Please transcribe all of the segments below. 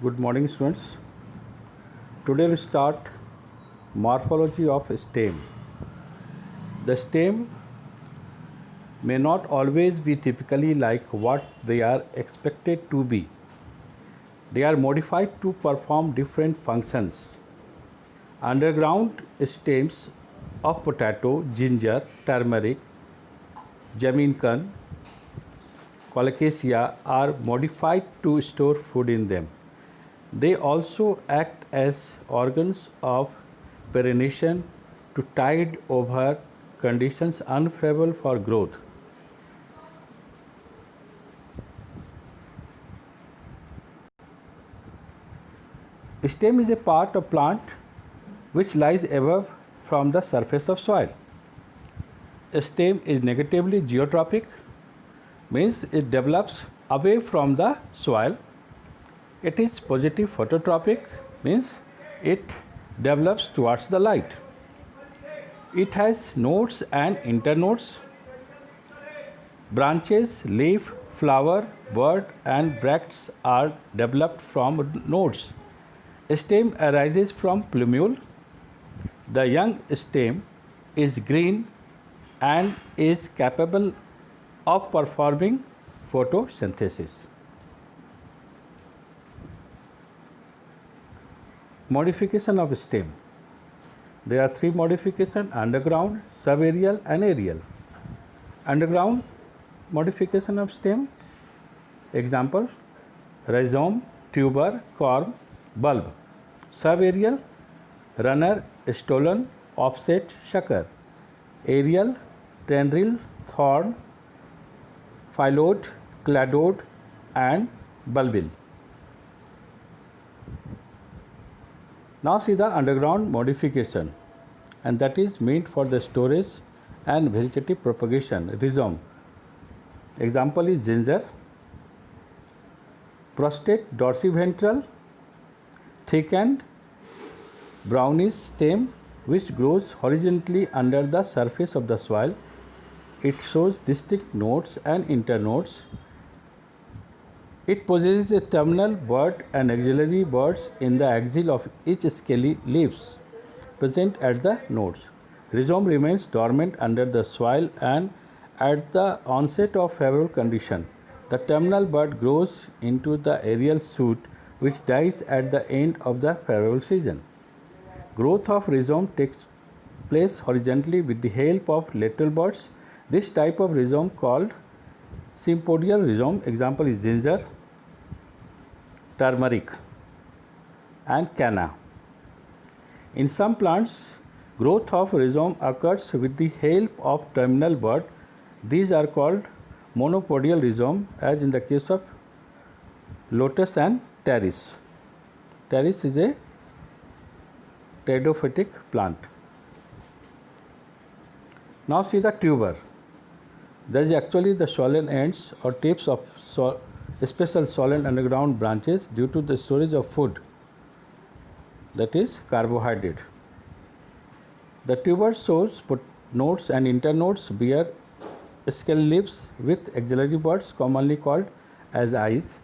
Good morning, students. Today we start morphology of stem. The stem may not always be typically like what they are expected to be. They are modified to perform different functions. Underground stems of potato, ginger, turmeric, jamaican, colocasia are modified to store food in them. They also act as organs of perennation to tide over conditions unfavorable for growth. Stem is a part of plant which lies above from the surface of soil. A stem is negatively geotrophic, means it develops away from the soil. It is positive phototropic, means it develops towards the light. It has nodes and internodes. Branches, leaf, flower, bud and bracts are developed from nodes. A stem arises from plumule. The young stem is green and is capable of performing photosynthesis. Modification of stem. There are three modifications: underground, subaerial and aerial. Underground modification of stem. Example: rhizome, tuber, corm, bulb. Subaerial: runner, stolon, offset, sucker. Aerial: tendril, thorn, phyllodes, cladode and bulbil. Now see the underground modification, and that is meant for the storage and vegetative propagation. Rhizome. Example is ginger. Prostate, dorsiventral, thickened, brownish stem which grows horizontally under the surface of the soil. It shows distinct nodes and internodes. It possesses a terminal bud and axillary buds in the axil of each scaly leaves present at the nodes. Rhizome remains dormant under the soil, and at the onset of favorable condition, the terminal bud grows into the aerial shoot which dies at the end of the favorable season. Growth of rhizome takes place horizontally with the help of lateral buds. This type of rhizome called sympodial rhizome. Example is ginger, turmeric and canna. In some plants, growth of rhizome occurs with the help of terminal bud. These are called monopodial rhizome, as in the case of lotus and pteris. Pteris is a pteridophytic plant. Now see the tuber. There is actually the swollen ends or tips of special swollen underground branches due to the storage of food, that is carbohydrate. The tuber shows nodes and internodes bear scaly leaves with axillary buds commonly called as eyes.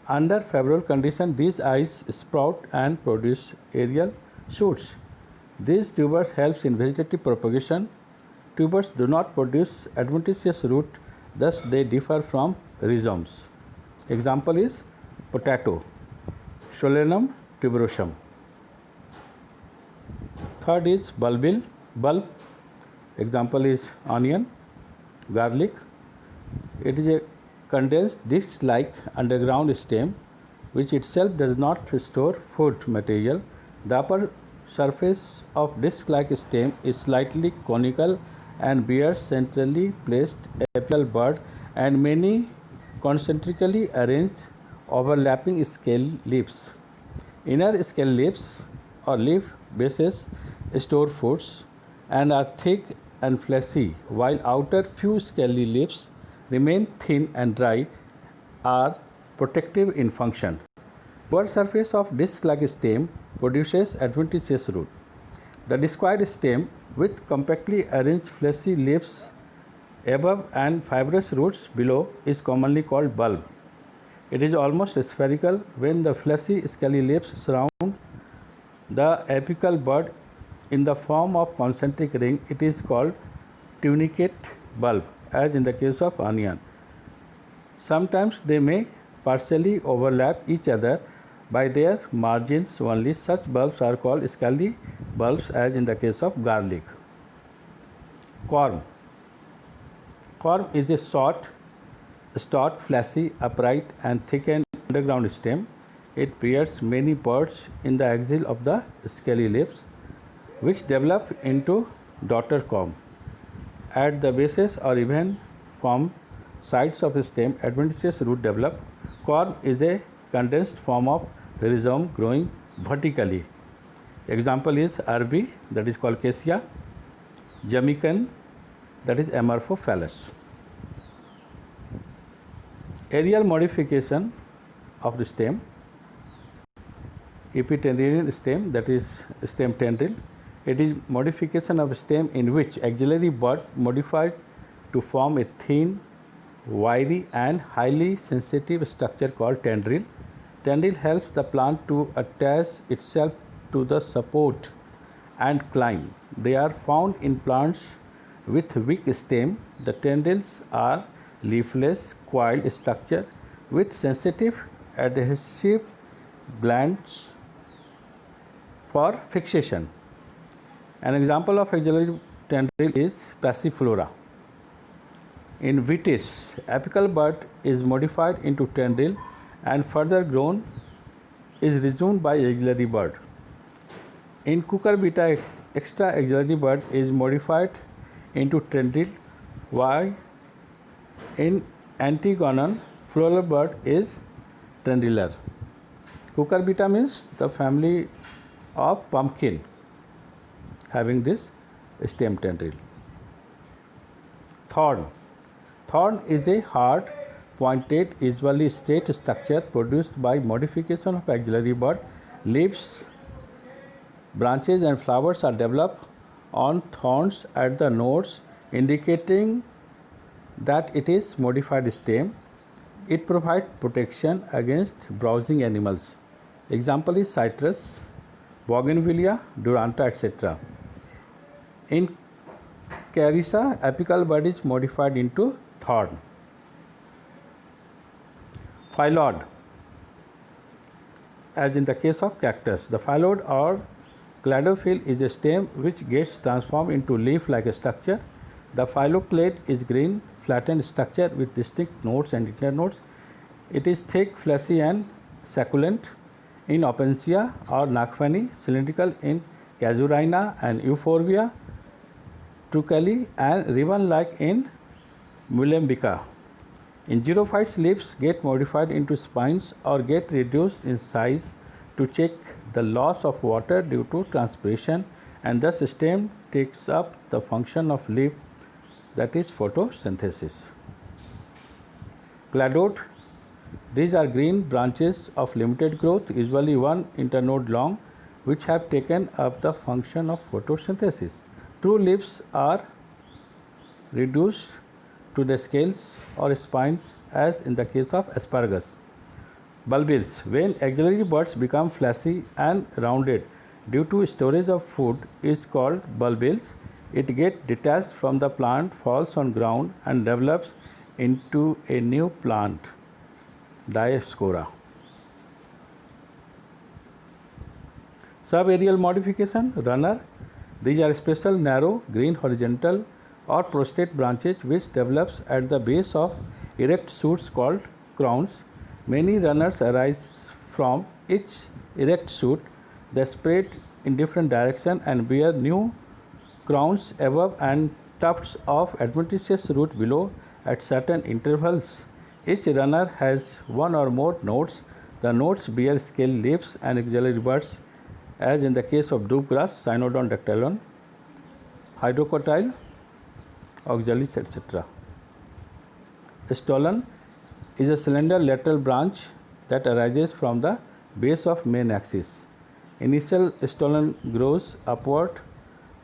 Under favorable conditions, these eyes sprout and produce aerial shoots. These tubers helps in vegetative propagation. Tubers do not produce adventitious root, thus they differ from rhizomes. Example is potato, Solanum tuberosum. Third is bulbil, bulb. Example is onion, garlic. It is a condensed disc-like underground stem which itself does not store food material. The upper surface of disc-like stem is slightly conical and bears centrally placed apical bud and many concentrically arranged overlapping scale leaves. Inner scale leaves or leaf bases store foods and are thick and fleshy, while outer few scaly leaves remain thin and dry, are protective in function. Lower surface of disc-like stem produces adventitious root. The discoid stem with compactly arranged fleshy leaves above and fibrous roots below is commonly called bulb. It is almost spherical. When the fleshy scaly leaves surround the apical bud in the form of concentric ring, it is called tunicate bulb, as in the case of onion. Sometimes they may partially overlap each other by their margins only. Such bulbs are called scaly bulbs, as in the case of garlic. Corm. Corm is a short, stout, fleshy, upright, and thickened underground stem. It bears many buds in the axil of the scaly leaves, which develop into daughter corm. At the bases or even from sides of the stem, adventitious root develop. Corm is a condensed form of rhizome growing vertically. Example is Arbi, that is Colocasia, Jamaican, that is Amorphophallus. Aerial modification of the stem. Epitendrilian stem, that is stem tendril. It is modification of a stem in which axillary bud modified to form a thin, wiry and highly sensitive structure called tendril. Tendril helps the plant to attach itself to the support and climb. They are found in plants with weak stem. The tendrils are leafless, coiled structure with sensitive adhesive glands for fixation. An example of axillary tendril is Passiflora. In Vitis, apical bud is modified into tendril and further grown is resumed by axillary bud. In Cucurbita, extra axillary bud is modified into tendril, while in Antigonan, floral bud is tendrilar. Cucurbita means the family of pumpkin, having this stem tendril. Thorn. Thorn is a hard, pointed, usually straight structure produced by modification of axillary bud. Leaves, branches and flowers are developed on thorns at the nodes, indicating that it is modified stem. It provides protection against browsing animals. Example is citrus, bougainvillea, duranta, etc. In Carissa, apical bud is modified into thorn. Phyllodes. As in the case of cactus, the phyllodes or cladophyll is a stem which gets transformed into leaf-like structure. The phylloclade is green, flattened structure with distinct nodes and internodes. It is thick, fleshy and succulent in Opuntia or Nakhvani, cylindrical in Casuarina and Euphorbia, Trucali, and ribbon-like in Mulembica. In xerophytes, leaves get modified into spines or get reduced in size to check the loss of water due to transpiration, and thus stem takes up the function of leaf, that is photosynthesis. Cladode. These are green branches of limited growth, usually one internode long, which have taken up the function of photosynthesis. True leaves are reduced to the scales or spines, as in the case of asparagus. Bulbils. When axillary buds become fleshy and rounded due to storage of food, is called bulbils. It gets detached from the plant, falls on ground and develops into a new plant, Dioscora. Subaerial modification, runner. These are special narrow green horizontal or prostrate branches which develops at the base of erect shoots called crowns. Many runners arise from each erect shoot. They spread in different directions and bear new crowns above and tufts of adventitious root below at certain intervals. Each runner has one or more nodes. The nodes bear scale leaves and axillary buds, as in the case of doobgrass, Cynodon dactylon, hydrocotyle, oxalis, etc. Stolon is a slender lateral branch that arises from the base of main axis. Initial stolon grows upward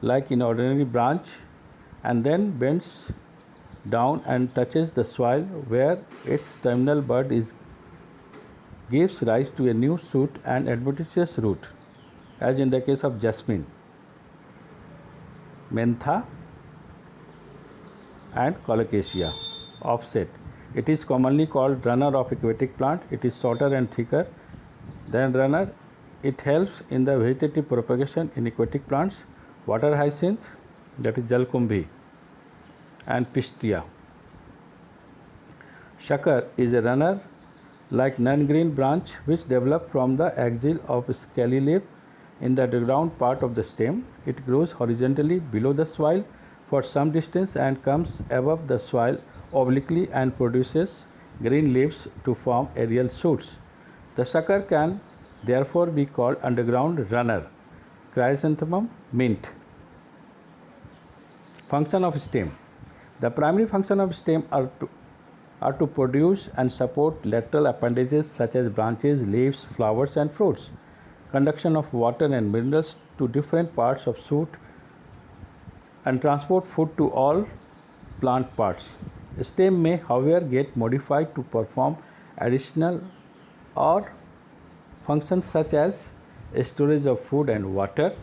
like in ordinary branch and then bends down and touches the soil where its terminal bud is gives rise to a new shoot and adventitious root, as in the case of jasmine, mentha, and colocasia. Offset. It is commonly called runner of aquatic plant. It is shorter and thicker than runner. It helps in the vegetative propagation in aquatic plants. Water hyacinth, that is jalkumbhi, and pistia. Shakar is a runner like non-green branch which develop from the axil of scaly leaf in the underground part of the stem. It grows horizontally below the soil for some distance and comes above the soil obliquely and produces green leaves to form aerial shoots. The sucker can therefore be called underground runner. Chrysanthemum, mint. Function of stem. The primary function of stem are to produce and support lateral appendages such as branches, leaves, flowers and fruits. Conduction of water and minerals to different parts of shoot and transport food to all plant parts. Stem may, however, get modified to perform additional or functions such as storage of food and water,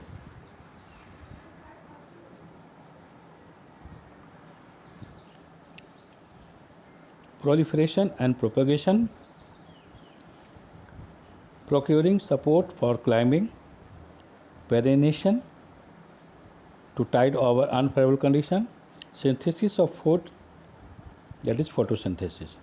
proliferation and propagation, procuring support for climbing, perennation to tide over unfavorable condition, synthesis of food, that is photosynthesis.